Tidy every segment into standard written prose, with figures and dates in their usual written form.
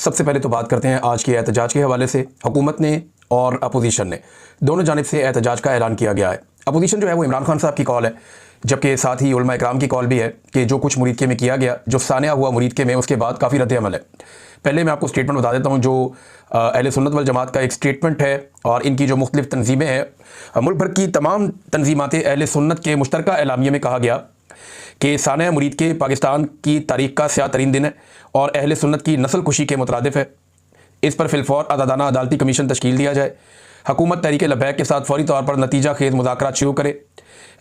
सबसे पहले तो बात करते हैं आज के एहतजाज के हवाले से। हुकूमत ने और अपोजिशन ने दोनों जानिब से एहतजाज का ऐलान किया गया है। अपोजिशन जो है वो इमरान खान साहब की कॉल है, जबकि साथ ही उलमा इकराम की कॉल भी है कि जो कुछ मुरीद के में किया गया, जो सानिया हुआ मुरीद के में, उसके बाद काफ़ी रद्द अमल है। पहले मैं आपको स्टेटमेंट बता देता हूँ जो अहले सुन्नत वल जमात का एक स्टेटमेंट है और इनकी जो मुख्तलिफ तंजीमें हैं, मुल्क भर की तमाम तंजीमात अहले सुन्नत के मुश्तरका एलामिया में कहा गया कि सानिया मुरीद के पाकिस्तान की तारीख का स्याह तरीन दिन है और अहले सुन्नत की नस्ल कुशी के मुतरादिफ है। इस पर फिलफौर आज़ादाना अदालती कमीशन तश्कील दिया जाए। हुकूमत तहरीक लबैक के साथ फौरी तौर पर नतीजा खेज मुज़ाकरात शुरू करे।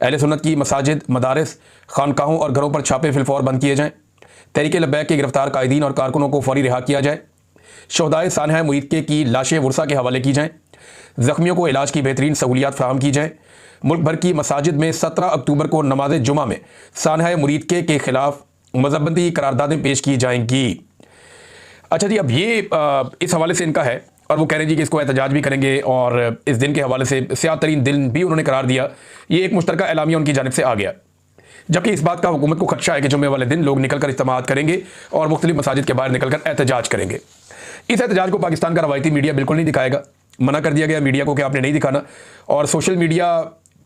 अहले सुन्नत की मसाजिद, मदारिस, खानकाहों और घरों पर छापे फिलफौर बंद किए जाएँ। तहरीक लबैक के गिरफ्तार कायदीन और कारकुनों को फौरी रिहा किया जाए। शहदाए सानिया मुरीद के की लाशें वुरसा के हवाले की जाएँ। ज़ख्मियों को इलाज की बेहतरीन सहूलियात फराहम की जाएँ। मुल्क भर की मसाजिद में 17 अक्टूबर को नमाज जुमा में सानिया मुरीद के ख़िलाफ़ मज़हबती करारदादें पेश की जाएंगी। अच्छा जी, अब ये इस हवाले से इनका है और वो कह रहे हैं जी कि इसको एहतजाज भी करेंगे और इस दिन के हवाले से स्याह तरीन दिन भी उन्होंने करार दिया। ये एक मुश्तरका एलामिया उनकी जानिब से आ गया, जबकि इस बात का हुकूमत को खदशा है कि जुम्मे वाले दिन लोग निकल कर इज्तिमाअत करेंगे और मुख्तलिफ मसाजिद के बाहर निकल कर एहतजाज करेंगे। इस एहतजाज को पाकिस्तान का रवायती मीडिया बिल्कुल नहीं दिखाएगा। मना कर दिया गया मीडिया को कि आपने नहीं दिखाना, और सोशल मीडिया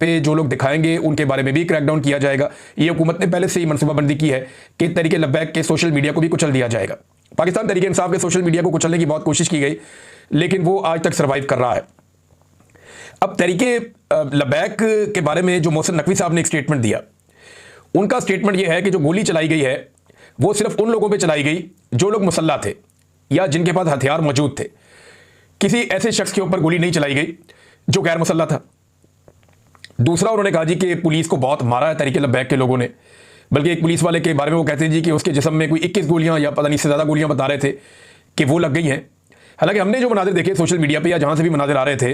पे जो लोग दिखाएंगे उनके बारे में भी क्रैकडाउन किया जाएगा। ये हुकूमत ने पहले से ही मनसूबाबंदी की है कि तहरीक लबैक के सोशल मीडिया को भी कुचल दिया जाएगा। पाकिस्तान तहरीक इंसाफ के सोशल मीडिया को कुचलने की बहुत कोशिश की गई, लेकिन वो आज तक सर्वाइव कर रहा है। अब तहरीक लबैक के बारे में जो मोहसिन नकवी साहब ने एक स्टेटमेंट दिया, उनका स्टेटमेंट यह है कि जो गोली चलाई गई है वो सिर्फ उन लोगों पर चलाई गई जो लोग मुसल्ला थे या जिनके पास हथियार मौजूद थे। किसी ऐसे शख्स के ऊपर गोली नहीं चलाई गई जो गैर मुसल्ला था। दूसरा, उन्होंने कहा जी कि पुलिस को बहुत मारा है तहरीक लबैक के लोगों ने, बल्कि एक पुलिस वाले के बारे में वो कहते हैं जी कि उसके जिस्म में कोई 21 गोलियां या पता नहीं इससे ज़्यादा गोलियां बता रहे थे कि वो लग गई हैं। हालांकि हमने जो मनाजिर देखे सोशल मीडिया पे या जहां से भी मनाजिर आ रहे थे,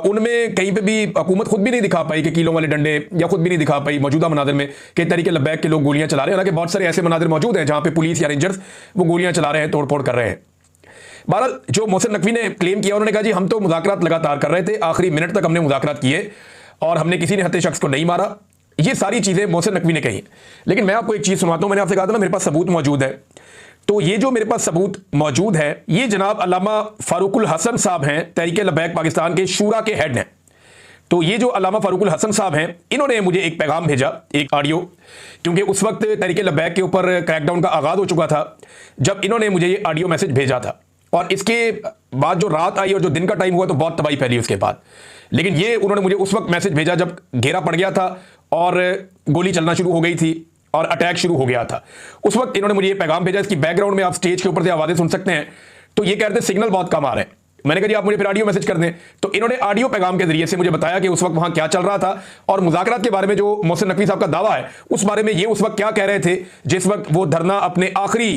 उनमें कहीं पे भी हुकूमत खुद भी नहीं दिखा पाई कि कीलों वाले डंडे, या खुद भी नहीं दिखा पाई मौजूदा मनाजिर में कि तहरीक लबैक के लोग गोलियां चला रहे हैं। हालांकि बहुत सारे ऐसे मनाजिर मौजूद हैं जहां पे पुलिस या रेंजर्स वो गोलियां चला रहे हैं, तोड़ फोड़ कर रहे हैं। बहरहाल जो मोहसिन नकवी ने क्लेम किया, उन्होंने कहा जी हम तो मुज़ाकरात लगातार कर रहे थे, आखिरी मिनट तक हमने मुज़ाकरात किए और हमने किसी ने हत्या शख्स को नहीं मारा। ये सारी चीज़ें मोहसिन नकवी ने कही। लेकिन मैं आपको एक चीज़ सुनाता हूँ। मैंने आपसे कहा था ना मेरे पास सबूत मौजूद है, तो ये जो मेरे पास सबूत मौजूद है, ये जनाब अल्लामा फारूकुल हसन साहब हैं, तहरीक लबैक पाकिस्तान के शूरा के हेड हैं। तो ये जो अल्लामा फारूकुल हसन साहब हैं, इन्होंने मुझे एक पैगाम भेजा, एक ऑडियो, क्योंकि उस वक्त तहरीक लबैक के ऊपर क्रैकडाउन का आगाज़ हो चुका था जब इन्होंने मुझे ये ऑडियो मैसेज भेजा था। और इसके बाद जो रात आई और जो दिन का टाइम हुआ तो बहुत तबाही फैली उसके बाद। लेकिन ये उन्होंने मुझे उस वक्त मैसेज भेजा जब घेरा पड़ गया था और गोली चलना शुरू हो गई थी और अटैक शुरू हो गया था। उस वक्त इन्होंने मुझे ये पैगाम भेजा। इसकी बैकग्राउंड में आप स्टेज के ऊपर से आवाज़ें सुन सकते हैं। तो ये कहते हैं सिग्नल बहुत कम आ रहे हैं। मैंने कहा जी आप मुझे फिर ऑडियो मैसेज कर दें। तो इन्होंने ऑडियो पैगाम के जरिए से मुझे बताया कि उस वक्त वहां क्या चल रहा था और मुज़ाकरात के बारे में जो मोहसिन नकवी साहब का दावा है उस बारे में ये उस वक्त क्या कह रहे थे जिस वक्त वो धरना अपने आखिरी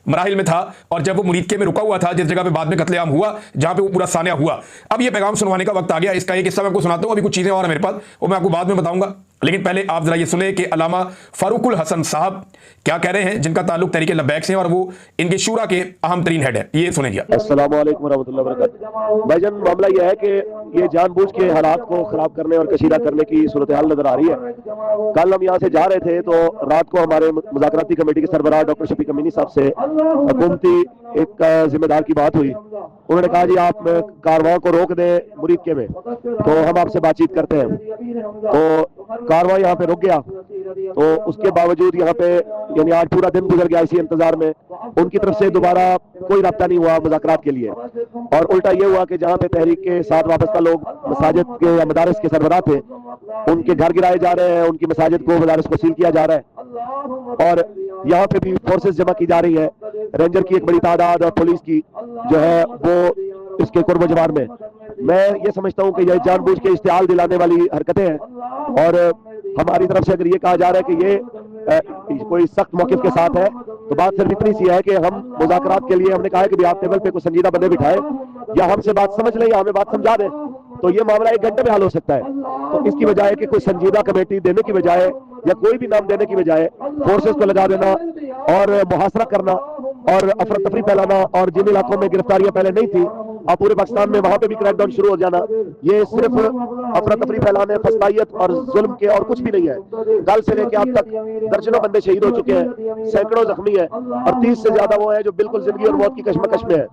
मराहिल में था और जब वो मुरीद के में रुका हुआ था, जिस जगह पे बाद में कत्लेआम हुआ, जहां पे वो पूरा सानिया हुआ। अब ये पैगाम सुनवाने का वक्त आ गया। इसका एक हिस्सा मैं आपको सुनाता हूं। अभी कुछ चीजें और हैं मेरे पास, वो मैं आपको बाद में बताऊंगा। लेकिन पहले आप जरा ये सुने कि अल्लामा फारूकुल हसन साहब क्या कह रहे हैं, जिनका ताल्लुक तहरीक लबैक से है और वो इनके शूरा के अहम तरीन हेड है। ये सुने जी। अस्सलाम वालेकुम वरहमतुल्लाहि वबरकातुहू। भाईजान, मामला यह है कि ये जानबूझ के हालात को खराब करने और कशीदा करने की सूरत हाल नजर आ रही है। कल हम यहाँ से जा रहे थे तो रात को हमारे मुज़ाकराती कमेटी के सरबराह डॉक्टर शफीक अमीनी साहब से हुकूमती एक जिम्मेदार की बात हुई। उन्होंने कहा जी आप कारवां को रोक दें मुरीद के में, तो हम आपसे बातचीत करते हैं। तो कारवां यहाँ पे रुक गया। तो उसके बावजूद यहाँ पे यानी आज पूरा दिन गुजर गया इसी इंतजार में। उनकी तरफ से दोबारा कोई रब्ता नहीं हुआ मुज़ाकरात के लिए, और उल्टा ये हुआ कि जहाँ पे तहरीक के साथ वाबस्ता लोग मसाजिद के या मदारिस के सरबराह थे, उनके घर गिराए जा रहे हैं, उनकी मसाजिद को मदारिस को सील किया जा रहा है और यहाँ पे भी फोर्सेस जमा की जा रही है। रेंजर की एक बड़ी तादाद और पुलिस की जो है वो इसके कुर्ब जवान में। मैं ये समझता हूँ कि यह जानबूझ के इश्तियाल दिलाने वाली हरकतें हैं और हमारी तरफ से अगर ये कहा जा रहा है कि ये कोई सख्त मौक़िफ़ के साथ है, तो बात सिर्फ इतनी सी है कि हम मुज़ाकरात के लिए हमने कहा है कि भी आप टेबल पे कुछ संजीदा बंदे बिठाए, या हमसे बात समझ लें या हमें बात समझा दें, तो ये मामला 1 घंटे में हल हो सकता है। तो इसकी बजाय कि कोई संजीदा कमेटी देने की बजाय या कोई भी नाम देने की बजाय फोर्सेस को लगा देना और मुहासरा करना और अफरा तफरी फैलाना, और जिन इलाकों में गिरफ्तारियां पहले नहीं थी अब पूरे पाकिस्तान में वहां पे भी क्रैकडाउन शुरू हो जाना, ये सिर्फ अफरा तफरी फैलाने, फसाइयत और जुल्म के और कुछ भी नहीं है। कल से लेकर अब तक दर्जनों बंदे शहीद हो चुके हैं, सैकड़ों जख्मी है और 30 से ज्यादा वो है जो बिल्कुल जिंदगी और मौत की कश्मकश में है।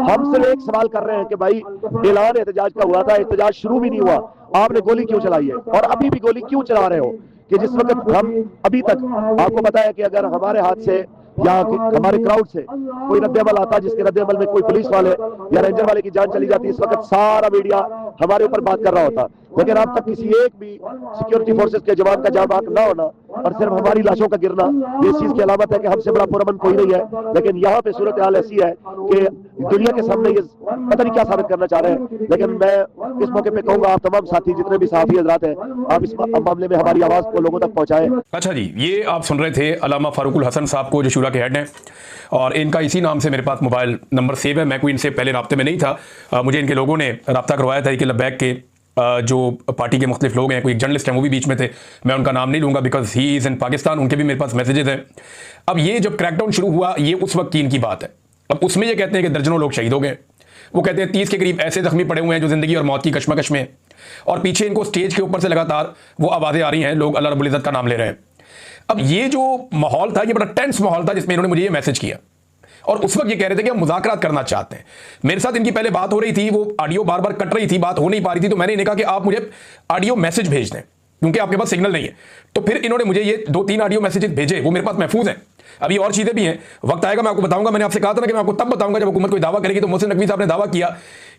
हम सिर्फ एक सवाल कर रहे हैं कि भाई ऐलान एहतजाज का हुआ था, एहतजाज शुरू भी नहीं हुआ, आपने गोली क्यों चलाई है और अभी भी गोली क्यों चला रहे हो? कि जिस वक्त हम अभी तक, आपको पता है कि अगर हमारे हाथ से या हमारे क्राउड से कोई रद्द-ए-अमल आता, जिसके रद्द-ए-अमल में कोई पुलिस वाले या रेंजर वाले की जान चली जाती, इस वक्त सारा मीडिया हमारे ऊपर बात कर रहा होता। लेकिन अब तक किसी एक भी सिक्योरिटी फोर्सेस के जवान का जान बाक ना होना और सिर्फ हमारी लाशों का गिरना, ये इस चीज की अलामत है कि हमसे बड़ा पुरअमन कोई नहीं है। लेकिन यहाँ पे सूरत हाल ऐसी है कि दुनिया के सामने ये पता नहीं क्या साबित करना चाह रहे हैं। लेकिन मैं इस मौके पे कहूंगा, आप तमाम साथी जितने भी सहाफी हजरात हैं, आप इस मामले में हमारी आवाज को लोगों तक पहुंचाएं। अच्छा जी, ये आप सुन रहे थे अल्लामा फारूकुल हसन साहब को, जो शूरा के हेड हैं, और इनका इसी नाम से मेरे पास मोबाइल नंबर सेव है। मैं कोई इनसे पहले राब्ते में नहीं था, मुझे इनके लोगों ने रब्ता करवाया था कि लब्बैक के जो पार्टी के मुख्तलिफ लोग हैं, कोई एक जर्नलिस्ट हैं वो भी बीच में थे, मैं उनका नाम नहीं लूँगा because he is in Pakistan, उनके भी मेरे पास मैसेजेस हैं। अब ये जब क्रैकडाउन शुरू हुआ, ये उस वक्त की इनकी बात है। अब उसमें ये कहते हैं कि दर्जनों लोग शहीद हो गए, वो कहते हैं 30 के करीब ऐसे जख्मी पड़े हुए हैं जो ज़िंदगी और मौत की कश्मकश में, और पीछे इनको स्टेज के ऊपर से लगातार वो आवाज़ें आ रही हैं, लोग अल्लाह रब्बुल इज़्ज़त का नाम ले रहे हैं। अब ये जो माहौल था, ये बड़ा टेंस माहौल था जिसमें इन्होंने मुझे ये मैसेज किया, और उस वक्त ये कह रहे थे कि हम मुज़ाकरात करना चाहते हैं। मेरे साथ इनकी पहले बात हो रही थी, वो ऑडियो बार बार कट रही थी, बात हो नहीं पा रही थी, तो मैंने इन्हें कहा कि आप मुझे ऑडियो मैसेज भेज दें क्योंकि आपके पास सिग्नल नहीं है। तो फिर इन्होंने मुझे ये 2-3 ऑडियो मैसेजेस भेजे, वो मेरे पास महफूज हैं। अभी और चीज़ें भी हैं, वक्त आएगा मैं आपको बताऊंगा। मैंने आपसे कहा था ना कि मैं आपको तब बताऊंगा जब हुकूमत कोई दावा करेगी। तो मोहसिन नकवी साहब ने दावा किया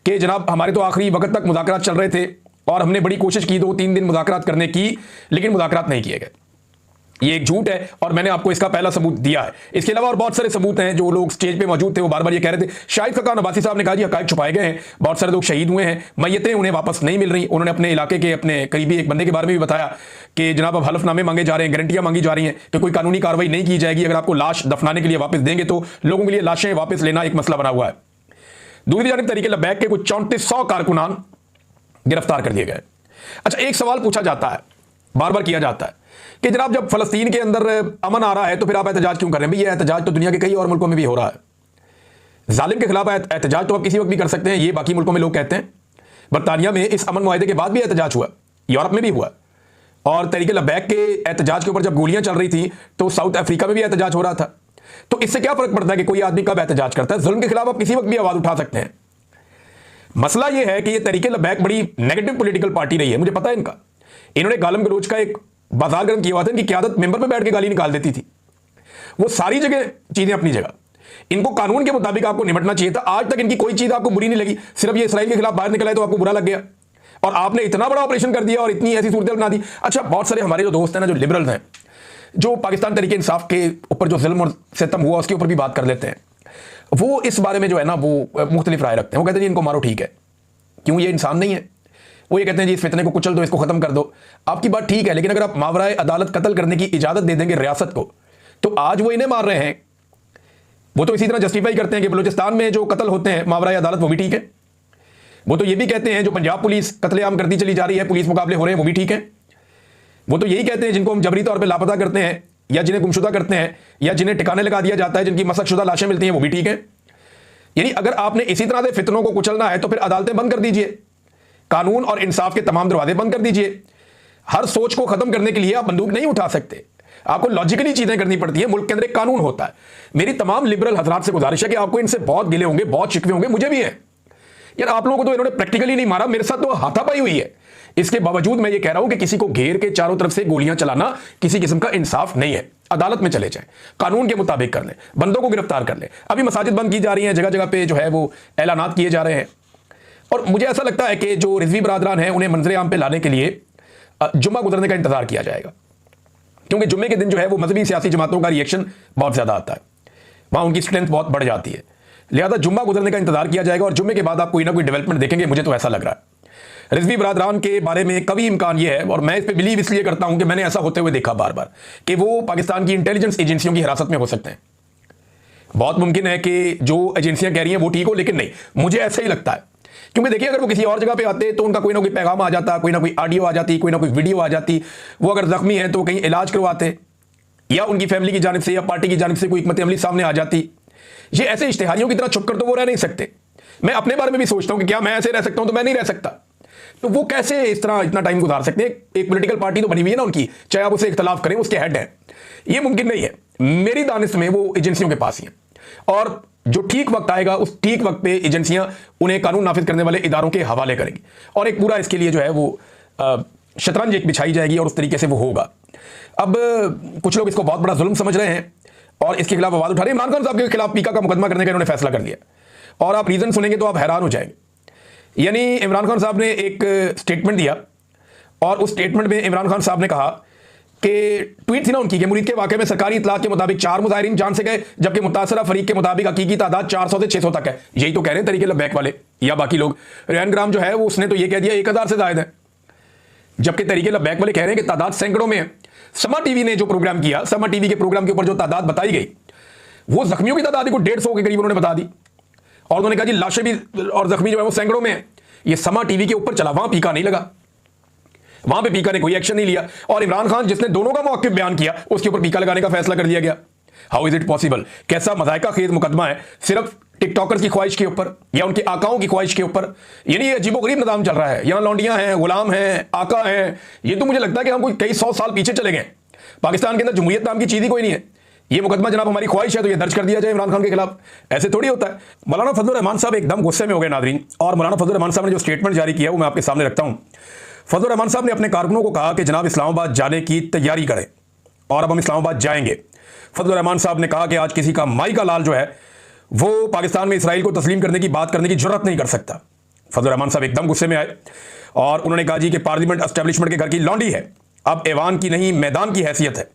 कि जनाब हमारे तो आखिरी वक्त तक मुज़ाकरात चल रहे थे और हमने बड़ी कोशिश की 2-3 दिन मुज़ाकरात करने की, लेकिन मुज़ाकरात नहीं किए गए। ये एक झूठ है और मैंने आपको इसका पहला सबूत दिया है। इसके अलावा और बहुत सारे सबूत हैं। जो लोग स्टेज पे मौजूद थे वो बार बार ये कह रहे थे, शाहिद खकान अब्बासी साहब ने कहा जी हकायक छुपाए गए हैं, बहुत सारे लोग शहीद हुए हैं, मैयतें उन्हें वापस नहीं मिल रही। उन्होंने अपने इलाके के अपने करीबी एक बंदे के बारे में भी बताया कि जनाब अब हलफनामे मांगे जा रहे हैं, गारंटियां मांगी जा रही हैं कि कोई कानूनी कार्रवाई नहीं की जाएगी, अगर आपको लाश दफनाने के लिए वापस देंगे तो लोगों के लिए लाशें वापस लेना एक मसला बना हुआ है। दूसरी जानब तरीके लब्बैक के कुछ 3400 कारकुनान गिरफ्तार कर दिए गए। अच्छा, एक सवाल पूछा जाता है, बार बार किया जाता है कि जनाब जब फलस्तीन के अंदर अमन आ रहा है तो फिर आप एहतजाज क्यों कर रहे हैं? भाई ये एहतजाज तो दुनिया के कई और मुल्कों में भी हो रहा है। जालिम के खिलाफ एहतजाज तो आप किसी वक्त भी कर सकते हैं, ये बाकी मुल्कों में लोग कहते हैं। बरतानिया में इस अमन मुआहदे के बाद भी एहतजाज हुआ, यूरोप में भी हुआ, और तरीके लब्बैक के एहतजाज के ऊपर जब गोलियां चल रही थी तो साउथ अफ्रीका में भी एहतजाज हो रहा था। तो इससे क्या फर्क पड़ता है कि कोई आदमी कब एहतजाज करता है? जुल्म के खिलाफ आप किसी वक्त भी आवाज उठा सकते हैं। मसला यह है कि ये तरीके लब्बैक बड़ी नेगेटिव पॉलिटिकल पार्टी रही है, मुझे पता है इनका। इन्होंने गालम गलोच का एक बाजार गर्म किया हुआ था, इनकी क़यादत मेंबर पे बैठ के गाली निकाल देती थी। वो सारी जगह चीजें अपनी जगह, इनको कानून के मुताबिक आपको निपटना चाहिए था। आज तक इनकी कोई चीज आपको बुरी नहीं लगी, सिर्फ ये इसराइल के खिलाफ बाहर निकला है तो आपको बुरा लग गया और आपने इतना बड़ा ऑपरेशन कर दिया और इतनी ऐसी सूरत बना दी। अच्छा, बहुत सारे हमारे जो दोस्त हैं ना, जो लिबरल हैं, जो पाकिस्तान तरीके इंसाफ के ऊपर जो जुल्म और सितम हुआ उसके ऊपर भी बात कर लेते हैं, वो इस बारे में जो है ना वो मुख्तलिफ राय रखते हैं। वो कहते हैं जी इनको मारो, ठीक है, क्यों, ये इंसान नहीं है? वो ये कहते हैं जी इस फितने को कुचल दो, इसको खत्म कर दो। आपकी बात ठीक है, लेकिन अगर आप मावराए अदालत कत्ल करने की इजाजत दे देंगे रियासत को, तो आज वो इन्हें मार रहे हैं, वो तो इसी तरह जस्टिफाई करते हैं कि बलूचिस्तान में जो कत्ल होते हैं मावराए अदालत वो भी ठीक है। वो तो ये भी कहते हैं जो पंजाब पुलिस कत्लेआम करती चली जा रही है, पुलिस मुकाबले हो रहे हैं, वो भी ठीक है। वो तो यही कहते हैं जिनको हम जबरी तौर पर लापता करते हैं या जिन्हें गुमशुदा करते हैं या जिन्हें ठिकाने लगा दिया जाता है, जिनकी मसकशुदा लाशें मिलती हैं, वो भी ठीक है। यानी अगर आपने इसी तरह से फितनों को कुचलना है तो फिर अदालतें बंद कर दीजिए, कानून और इंसाफ के तमाम दरवाजे बंद कर दीजिए। हर सोच को खत्म करने के लिए आप बंदूक नहीं उठा सकते, आपको लॉजिकली चीजें करनी पड़ती है। मुल्क के अंदर एक कानून होता है। मेरी तमाम लिबरल हजरात से गुजारिश है कि आपको इनसे बहुत गिले होंगे, बहुत शिकवे होंगे, मुझे भी है यार। आप लोगों को तो इन्होंने प्रैक्टिकली नहीं मारा, मेरे साथ तो हाथापाई हुई है। इसके बावजूद मैं ये कह रहा हूं कि किसी को घेर के चारों तरफ से गोलियां चलाना किसी किस्म का इंसाफ नहीं है। अदालत में चले जाएं, कानून के मुताबिक कर लें, बंदों को गिरफ्तार कर लें। अभी मसाजिद बंद की जा रही हैं, जगह जगह पे जो है वो ऐलानात किए जा रहे हैं, और मुझे ऐसा लगता है कि जो रिजवी बरादरान हैं उन्हें मंजरे आम पे लाने के लिए जुम्मा गुजरने का इंतजार किया जाएगा, क्योंकि जुम्मे के दिन जो है वो मजहबी सियासी जमातों का रिएक्शन बहुत ज्यादा आता है, वहां उनकी स्ट्रेंथ बहुत बढ़ जाती है। लिहाजा जुम्मा गुजरने का इंतजार किया जाएगा और जुम्मे के बाद आप कोई ना कोई डेवलपमेंट देखेंगे, मुझे तो ऐसा लग रहा है। रिजवी बरादरान के बारे में कभी इम्कान यह है, और मैं इस पर बिलीव इसलिए करता हूं कि मैंने ऐसा होते हुए देखा बार बार, कि वो पाकिस्तान की इंटेलिजेंस एजेंसियों की हिरासत में हो सकते हैं। बहुत मुमकिन है कि जो एजेंसियां कह रही हैं वो ठीक हो, लेकिन नहीं, मुझे ऐसा ही लगता है। क्योंकि देखिए, अगर वो किसी और जगह पे आते तो उनका कोई ना कोई पैगाम आ जाता, कोई ना कोई ऑडियो आ जाती, कोई ना कोई वीडियो आ जाती। वो अगर जख्मी है तो कहीं इलाज करवाते, या उनकी फैमिली की जानिब से या पार्टी की जानिब से कोई हिकमत अमली सामने आ जाती। ये ऐसे इश्तिहारियों की तरह छुप कर तो वो रह नहीं सकते, मैं अपने बारे में भी सोचता हूं कि क्या मैं ऐसे रह सकता हूं, तो मैं नहीं रह सकता। तो वो कैसे इस तरह इतना टाइम गुजार सकते हैं? एक पॉलिटिकल पार्टी तो बनी हुई है ना उनकी, चाहे आप उससे इख्तलाफ करें, उसके हेड है। ये मुमकिन नहीं है। मेरी दानिश में वो एजेंसियों के पास ही है, और जो ठीक वक्त आएगा उस ठीक वक्त पे एजेंसियां उन्हें कानून नाफिज करने वाले इदारों के हवाले करेंगी, और एक पूरा इसके लिए जो है वो शतरंज एक बिछाई जाएगी, और उस तरीके से वो होगा। अब कुछ लोग इसको बहुत बड़ा जुल्म समझ रहे हैं और इसके खिलाफ आवाज उठा रहे हैं। इमरान खान साहब के खिलाफ पीका का मुकदमा करने का इन्होंने फैसला कर लिया, और आप रीजन सुनेंगे तो आप हैरान हो जाएंगे। यानी इमरान खान साहब ने एक स्टेटमेंट दिया, और उस स्टेटमेंट में इमरान खान साहब ने कहा कि ट्वीट थी ना उनकी कि मुरीद के वाक़े में सरकारी इतलात के मुताबिक 4 मुजाहिरीन जान से गए, जबकि मुतासरा फरीक के मुताबिक हकीकी तादाद 400 से 600 तक है। यही तो कह रहे हैं तरीके लबैक वाले या बाकी लोग। रेहान ग्राम जो है वो उसने तो ये कह दिया 1000 से ज़ायद है, जबकि तरीके लबैक वाले कह रहे हैं कि तादाद सैकड़ों में है। समा टीवी ने जो प्रोग्राम किया, समा टीवी के प्रोग्राम के ऊपर जो तादाद बताई गई, वो जख्मियों की तादाद को 150 के करीब उन्होंने बता दी, और उन्होंने कहा जी लाशें भी और जख्मी जो है वो सैकड़ों में है। ये समा टीवी के ऊपर चला, वहां पीका नहीं लगा, वहां पे पीका ने कोई एक्शन नहीं लिया, और इमरान खान जिसने दोनों का मौक़िफ़ बयान किया उसके ऊपर पीका लगाने का फैसला कर दिया गया। How is it possible? कैसा मज़ायका खेज मुकदमा है सिर्फ टिकटॉकर्स की ख्वाहिश के ऊपर या उनके आकाओं की ख्वाहिश के ऊपर। यानी अजीबोगरीब निज़ाम चल रहा है, यहाँ लौंडियां हैं, गुलाम हैं, आका हैं। ये तो मुझे लगता है कि हम कोई कई 100 साल पीछे चले गए। पाकिस्तान के अंदर जमहूरियत नाम की चीज़ ही कोई नहीं है। ये मुकदमा जनाब हमारी ख्वाहिश है तो ये दर्ज कर दिया जाए इमरान खान के खिलाफ, ऐसे थोड़ी होता है। मौलाना फजलुर रहमान साहब एकदम गुस्से में हो गए नादरीन, और मौलाना फजलुर रहमान साहब ने जो स्टेटमेंट जारी किया वो मैं आपके सामने रखता हूँ। फजलुर रहमान साहब ने अपने कारकुनों को कहा कि जनाब इस्लामाबाद जाने की तैयारी करें, और अब हम इस्लामाबाद जाएंगे। फजलुर रहमान साहब ने कहा कि आज किसी का माई का लाल जो है वो पाकिस्तान में इसराइल को तस्लीम करने की बात करने की जरूरत नहीं कर सकता। फजलुर रहमान साहब एकदम गुस्से में आए, और उन्होंने कहा जी कि पार्लियामेंट एस्टेब्लिशमेंट के घर की लौंडी है, अब ऐवान की नहीं मैदान की हैसियत है।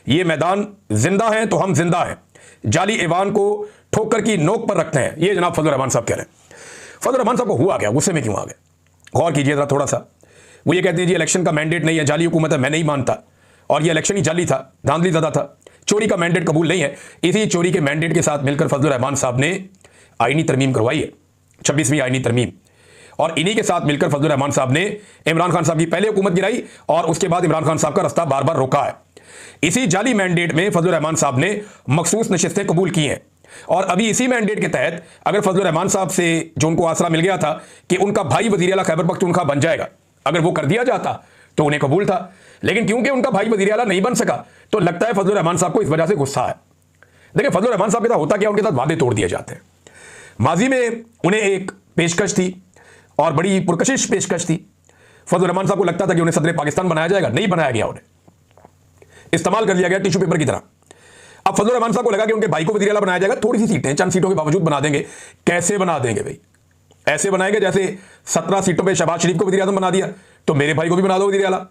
ये मैदान जिंदा है तो हम जिंदा हैं, जाली ऐवान को ठोकर की नोक पर रखते हैं। ये जनाब फजलुर रहमान साहब कह रहे हैं। फजलुर रहमान साहब को हुआ क्या, गुस्से में क्यों आ गए? गौर कीजिए जरा थोड़ा सा। वो ये कहते हैं जी इलेक्शन का मैंडेट नहीं है, जाली हुकूमत है, मैं नहीं मानता, और ये इलेक्शन ही जाली था, धांधली ज़्यादा था, चोरी का मैंडेट कबूल नहीं है। इसी चोरी के मैंडेट के साथ मिलकर फजलुर रहमान साहब ने आईनी तरमीम करवाई है, 26वीं आईनी तरमीम, और इन्हीं के साथ मिलकर फजलुर रहमान साहब ने इमरान खान साहब की पहले हुकूमत गिराई, और उसके बाद इमरान खान साहब का रास्ता बार बार रोका है। इसी जाली मैंडेट में फजलुर रहमान साहब ने मखसूस नशिस्तें कबूल की हैं, और अभी इसी मैंडेट के तहत अगर फजलुर रहमान साहब से जो उनको आसरा मिल गया था कि उनका भाई वज़ीर आला खैबर पख्तूनख्वा बन जाएगा, अगर वो कर दिया जाता तो उन्हें कबूल था। लेकिन क्योंकि उनका भाई वज़ीर आला नहीं बन सका, तो लगता है फजलुर रहमान साहब को इस वजह से गुस्सा है। देखिए फजलुर रहमान साहब के साथ होता क्या, उनके साथ वादे तोड़ दिए जाते हैं। माजी में उन्हें एक पेशकश थी, और बड़ी पुरकशिश पेशकश थी। फजलुर रहमान साहब को लगता था कि उन्हें सदर पाकिस्तान बनाया जाएगा, नहीं बनाया गया, उन्हें इस्तेमाल कर लिया गया टिश्यू पेपर की तरह। अब फजलुर रहमान साहब को लगा कि उनके भाई को वज़ीर आला बनाया जाएगा, थोड़ी सी सीटें, चंद सीटों के बावजूद बना देंगे। कैसे बना देंगे भाई? ऐसे बनाएंगे जैसे 17 सीटों पे शहबाज शरीफ को वज़ीर आज़म बना दिया, तो मेरे भाई को भी बना दो वज़ीर आला।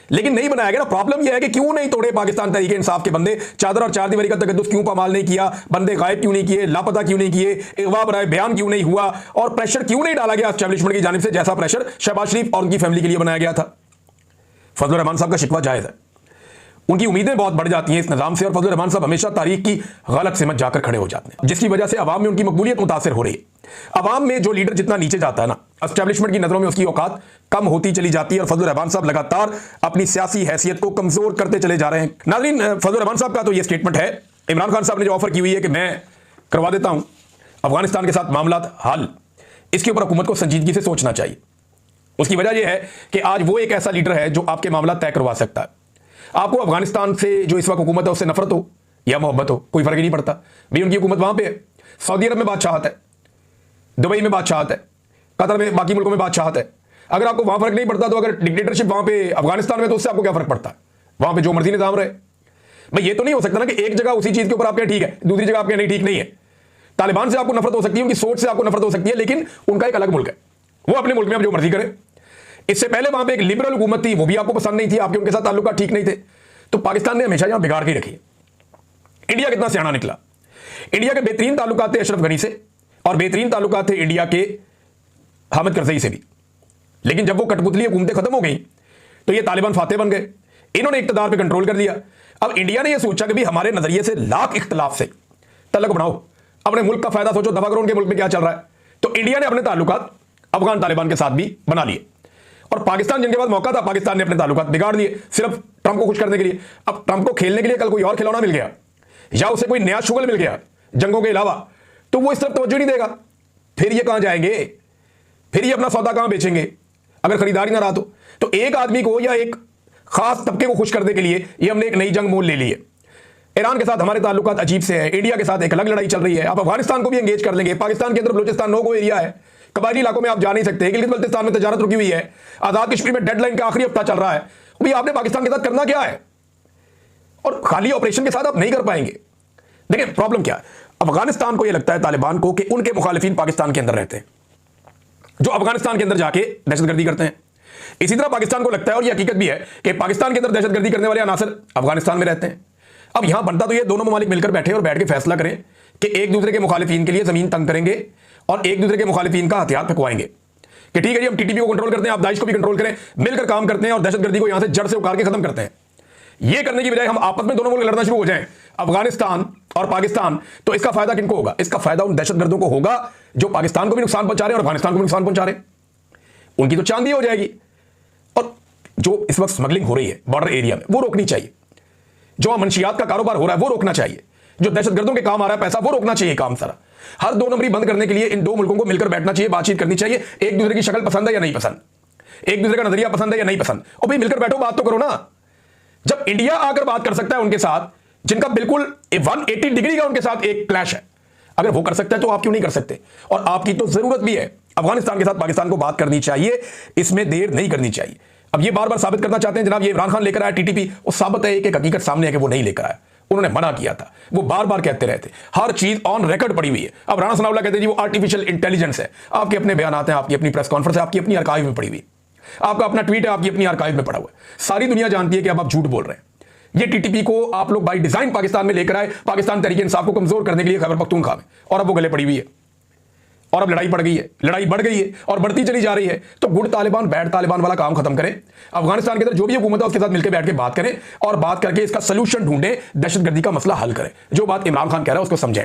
लेकिन नहीं बनाया गया ना। प्रॉब्लम यह है कि क्यों नहीं तोड़े पाकिस्तान तहरीक इंसाफ के बंदे, चादर और चार दीवारी का तकद्दुस क्यों पामाल नहीं किया, बंदे गायब क्यों नहीं किए, लापता क्यों नहीं किए, अगवा बराए बयान क्यों नहीं हुआ, और प्रेशर क्यों नहीं डाला गया एस्टेब्लिशमेंट की जानिब से, जैसा प्रेशर शहबाज शरीफ और उनकी फैमिली के लिए बनाया गया था। फजलुर रहमान साहब का शिकवा जायज़ है, उनकी उम्मीदें बहुत बढ़ जाती हैं इस निज़ाम से, और फजलुर रहमान साहब हमेशा तारीख की गलत सिमत जाकर खड़े हो जाते हैं, जिसकी वजह से अवाम में उनकी मकबूलियत मुतासर हो रही है। अवाम में जो लीडर जितना नीचे जाता है ना, एस्टेब्लिशमेंट की नज़रों में उसकी औकात कम होती चली जाती है, और फजलुर रहमान साहब लगातार अपनी सियासी हैसियत को कमज़ोर करते चले जा रहे हैं। नाज़रीन, फजलुर रहमान साहब का तो ये स्टेटमेंट है। इमरान खान साहब ने जो ऑफर की हुई है कि मैं करवा देता हूँ अफगानिस्तान के साथ मामला हल, इसके ऊपर हुकूमत को संजीदगी से सोचना चाहिए। उसकी वजह यह है कि आज वो एक ऐसा लीडर है जो आपके मामला तय करवा सकता है। आपको अफगानिस्तान से जो इस वक्त हुकूमत है उससे नफरत हो या मोहब्बत हो, कोई फर्क ही नहीं पड़ता भाई, उनकी हुकूमत वहां पे है। सऊदी अरब में बादशाहत है, दुबई में बादशाहत है, कतर में, बाकी मुल्कों में बादशाहत है। अगर आपको वहां फर्क नहीं पड़ता तो अगर डिक्टेटरशिप वहां पे अफगानिस्तान में, तो उससे आपको क्या फर्क पड़ता है? वहां पे जो मर्जी निजाम रहे भाई। ये तो नहीं हो सकता ना कि एक जगह उसी चीज के ऊपर आपके ठीक है, दूसरी जगह आपके नहीं ठीक नहीं है। तालिबान से आपको नफरत हो सकती है, उनकी सोच से आपको नफरत हो सकती है, लेकिन उनका एक अलग मुल्क है, वो अपने मुल्क में अब जो मर्जी करे। इससे पहले वहां पे एक लिबरल हुकूमत थी, वो भी आपको पसंद नहीं थी, आपके उनके साथ ताल्लुकात ठीक नहीं थे, तो पाकिस्तान ने हमेशा यहां बिगाड़ के रखी। इंडिया कितना सियाना निकला। इंडिया के बेहतरीन ताल्लुकात थे अशरफ गनी से, और बेहतरीन ताल्लुकात थे इंडिया के हामिद करजई से भी, लेकिन जब वो कठपुतली हुकूमतें खत्म हो गई तो ये तालिबान फाते बन गए, इन्होंने इक्तदार पे कंट्रोल कर लिया। अब इंडिया ने ये सोचा कि भी हमारे नजरिए से लाख इख्तलाफ से तल्लुक बनाओ, अपने मुल्क का फायदा सोचो, दफा करो उनके मुल्क में क्या चल रहा है। तो इंडिया ने अपने ताल्लुकात अफगान तालिबान के साथ भी बना लिए, और पाकिस्तान जिनके पास मौका था, पाकिस्तान ने अपने ताल्लुकात बिगाड़ दिए सिर्फ ट्रंप को खुश करने के लिए। अब ट्रंप को खेलने के लिए कल कोई और खिलौना मिल गया, या उसे कोई नया शुगल मिल गया जंगों के अलावा, तो वो इस तरफ तवज्जो नहीं देगा, फिर ये कहां जाएंगे, फिर ये अपना सौदा कहां बेचेंगे अगर खरीदारी ना रहा तो एक आदमी को या एक खास तबके को खुश करने के लिए ये हमने एक नई जंग मोल ले ली है। ईरान के साथ हमारे ताल्लुकात अजीब से हैं, इंडिया के साथ एक अलग लड़ाई चल रही है। आप अफगानिस्तान को भी एंगेज कर लेंगे, पाकिस्तान के अंदर बलूचिस्तान नो गो एरिया है, कबायली इलाकों में आप जा नहीं सकते, गिलगित बल्तिस्तान में तजारत रुकी हुई है, आजाद कश्मीर में डेडलाइन का आखिरी हफ्ता चल रहा है। भाई आपने पाकिस्तान के साथ करना क्या है, और खाली ऑपरेशन के साथ आप नहीं कर पाएंगे। देखिए प्रॉब्लम क्या है, अफगानिस्तान को यह लगता है तालिबान को कि उनके मुखालिफिन पाकिस्तान के अंदर रहते हैं जो अफगानिस्तान के अंदर जाके दहशतगर्दी करते हैं। इसी तरह पाकिस्तान को लगता है, और यह हकीकत भी है, कि पाकिस्तान के अंदर दहशतगर्दी करने वाले अनासर अफगानिस्तान में रहते हैं। अब यहां बनता तो ये दोनों ममालिक मिलकर बैठे और बैठ के फैसला करें कि एक दूसरे के मुखालिफिन के लिए जमीन तंग करेंगे और एक दूसरे के मुखालिफिन का हथियार फेंकवाएंगे कि ठीक है जी हम टीटीपी को कंट्रोल करते हैं, आप दाइश को भी कंट्रोल करें, मिलकर काम करते हैं और दहशतगर्दी को यहां से जड़ से उखाड़ के खत्म करते हैं। ये करने की बजाय हम आपस में दोनों मुल्क लड़ना शुरू हो जाएं, अफगानिस्तान और पाकिस्तान, तो इसका फायदा किनको होगा? इसका फायदा उन दहशतगर्दों को होगा जो पाकिस्तान को भी नुकसान पहुंचा रहे हैं और अफगानिस्तान को भी नुकसान पहुंचा रहे हैं। उनकी तो चांदी हो जाएगी। और जो इस वक्त स्मगलिंग हो रही है बॉर्डर एरिया में, वो रोकनी चाहिए। जो मंशियात का कारोबार हो रहा है वो रोकना चाहिए। जो दहशतगर्दों के काम आ रहा है पैसा, वो रोकना चाहिए काम सारा। हर दो नंबरी बंद करने के लिए इन दो मुल्कों को मिलकर बैठना चाहिए, बातचीत करनी चाहिए। एक दूसरे की शक्ल पसंद है या नहीं पसंद, एक दूसरे का नजरिया पसंद है या नहीं पसंद, और भाई मिलकर बैठो, बात तो करो ना। जब इंडिया आकर बात कर सकता है उनके साथ, जिनका बिल्कुल 180 डिग्री का उनके साथ एक क्लैश है, अगर वो कर सकता है तो आप क्यों नहीं कर सकते? और आपकी तो जरूरत भी है, अफगानिस्तान के साथ पाकिस्तान को बात करनी चाहिए, इसमें देर नहीं करनी चाहिए। अब ये बार बार साबित करना चाहते हैं जनाब ये इमरान खान लेकर आया टीटीपी, वो साबित है एक हकीकत सामने है कि वो नहीं लेकर आया, उन्होंने मना किया था, वो बार बार कहते रहते, हर चीज ऑन रिकॉर्ड पड़ी हुई है। अब राणा सनाउल्लाह कहते हैं जी वो आर्टिफिशियल इंटेलिजेंस है, आपके अपने बयान हैं, आपकी अपनी प्रेस कॉन्फ्रेंस है, आपकी अपनी आर्काइव में पड़ी हुई, आपका अपना ट्वीट है, आपकी अपनी आर्काइव में पड़ा हुआ है। सारी दुनिया जानती है कि अब आप झूठ बोल रहे हैं। ये टीटीपी को आप लोग बाय डिजाइन पाकिस्तान में लेकर आए, पाकिस्तान तहरीक इंसाफ को कमजोर करने के लिए खैबर पख्तूनख्वा में, और अब वो गले पड़ी हुई है और अब लड़ाई बढ़ गई है, लड़ाई बढ़ गई है और बढ़ती चली जा रही है। तो गुड तालिबान बैड तालिबान वाला काम खत्म करें, अफगानिस्तान के अंदर जो भी हुकूमत है उसके साथ मिलकर बैठ के बात करें और बात करके इसका सलूशन ढूंढें, दहशतगर्दी का मसला हल करें। जो बात इमरान खान कह रहा है उसको समझें।